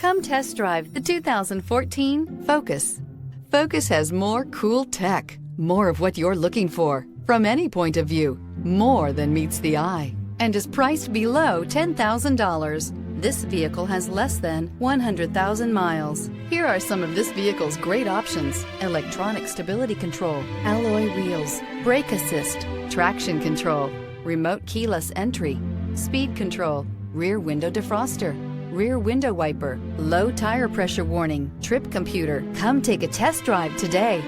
Come test drive the 2014 Focus. Focus has more cool tech, more of what you're looking for, from any point of view, more than meets the eye, and is priced below $10,000. This vehicle has less than 100,000 miles. Here are some of this vehicle's great options: electronic stability control, alloy wheels, brake assist, traction control, remote keyless entry, speed control, rear window defroster, rear window wiper, low tire pressure warning, trip computer. Come take a test drive today.